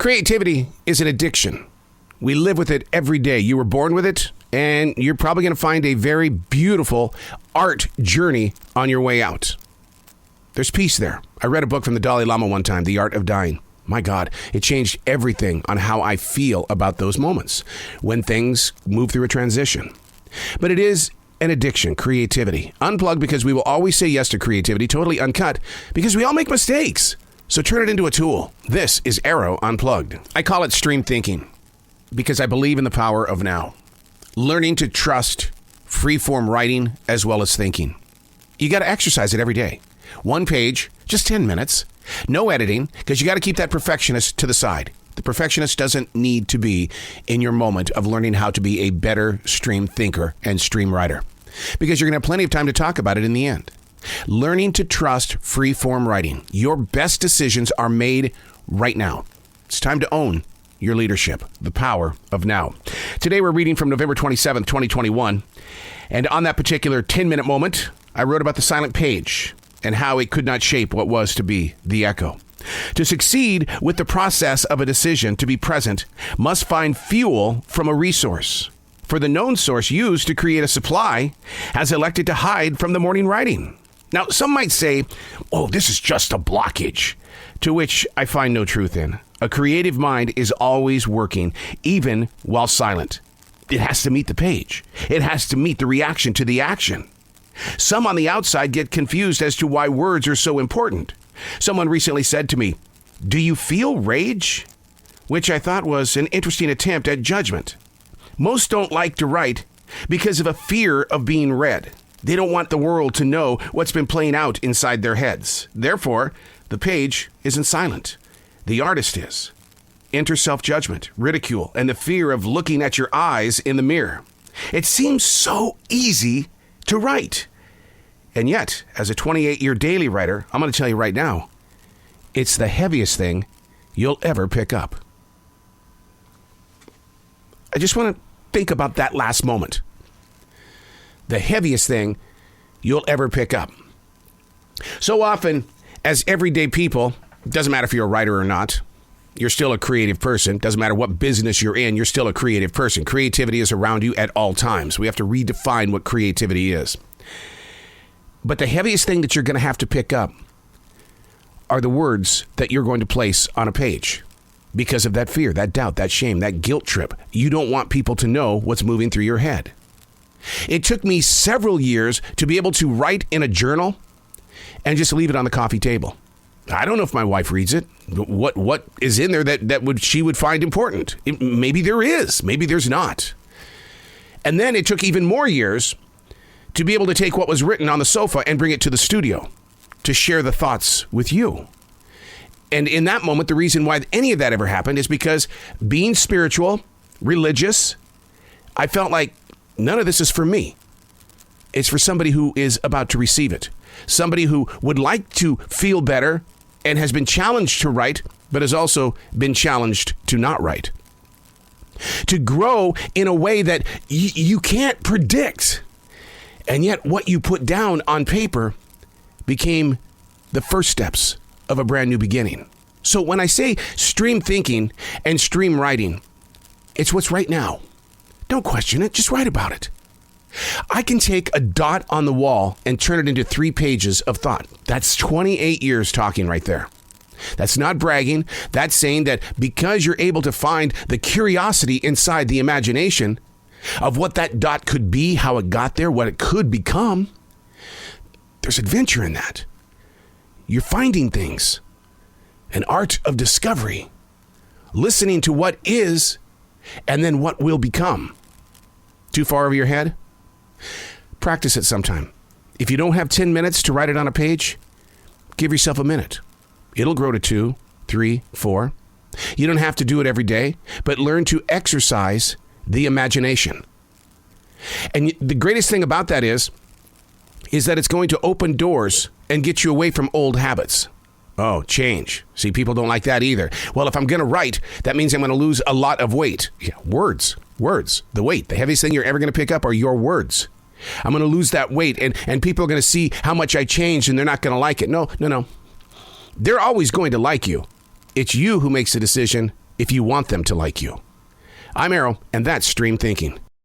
Creativity is an addiction. We live with it every day. You were born with it, and you're probably going to find a very beautiful art journey on your way out. There's peace there. I read a book from the Dalai Lama one time, The Art of Dying. My God, it changed everything on how I feel about those moments when things move through a transition. But it is an addiction, creativity. Unplugged because we will always say yes to creativity, totally uncut because we all make mistakes. So turn it into a tool. This is Arroe Unplugged. I call it stream thinking because I believe in the power of now. Learning to trust free-form writing as well as thinking. You got to exercise it every day. One page, just 10 minutes. No editing, because you got to keep that perfectionist to the side. The perfectionist doesn't need to be in your moment of learning how to be a better stream thinker and stream writer, because you're going to have plenty of time to talk about it in the end. Learning to trust free-form writing. Your best decisions are made right now. It's time to own your leadership, the power of now. Today we're reading from November 27th, 2021. And on that particular 10-minute moment, I wrote about the silent page and how it could not shape what was to be the echo. To succeed with the process of a decision to be present must find fuel from a resource. For the known source used to create a supply has elected to hide from the morning writing. Now, some might say, oh, this is just a blockage, to which I find no truth in. A creative mind is always working, even while silent. It has to meet the page. It has to meet the reaction to the action. Some on the outside get confused as to why words are so important. Someone recently said to me, "Do you feel rage?" Which I thought was an interesting attempt at judgment. Most don't like to write because of a fear of being read. They don't want the world to know what's been playing out inside their heads. Therefore, the page isn't silent. The artist is. Enter self-judgment, ridicule, and the fear of looking at your eyes in the mirror. It seems so easy to write. And yet, as a 28-year daily writer, I'm going to tell you right now, it's the heaviest thing you'll ever pick up. I just want to think about that last moment. The heaviest thing you'll ever pick up. So often, as everyday people, doesn't matter if you're a writer or not, you're still a creative person. Doesn't matter what business you're in, you're still a creative person. Creativity is around you at all times. We have to redefine what creativity is. But the heaviest thing that you're going to have to pick up are the words that you're going to place on a page because of that fear, that doubt, that shame, that guilt trip. You don't want people to know what's moving through your head. It took me several years to be able to write in a journal and just leave it on the coffee table. I don't know if my wife reads it. What is in there that she would find important? Maybe there is, maybe there's not. And then it took even more years to be able to take what was written on the sofa and bring it to the studio to share the thoughts with you. And in that moment, the reason why any of that ever happened is because being spiritual, religious, I felt like none of this is for me. It's for somebody who is about to receive it. Somebody who would like to feel better and has been challenged to write, but has also been challenged to not write. To grow in a way that you can't predict. And yet what you put down on paper became the first steps of a brand new beginning. So when I say stream thinking and stream writing, it's what's right now. Don't question it, just write about it. I can take a dot on the wall and turn it into 3 pages of thought. That's 28 years talking right there. That's not bragging. That's saying that because you're able to find the curiosity inside the imagination of what that dot could be, how it got there, what it could become, there's adventure in that. You're finding things. An art of discovery. Listening to what is and then what will become. Too far over your head? Practice it sometime. If you don't have 10 minutes to write it on a page, give yourself a minute. It'll grow to 2, 3, 4. You don't have to do it every day, but learn to exercise the imagination. And the greatest thing about that is that it's going to open doors and get you away from old habits. Oh, change. See, people don't like that either. Well, if I'm going to write, that means I'm going to lose a lot of weight. Yeah, words. The weight. The heaviest thing you're ever going to pick up are your words. I'm going to lose that weight, and people are going to see how much I changed, and they're not going to like it. No. They're always going to like you. It's you who makes the decision if you want them to like you. I'm Arroe, and that's Stream Thinking.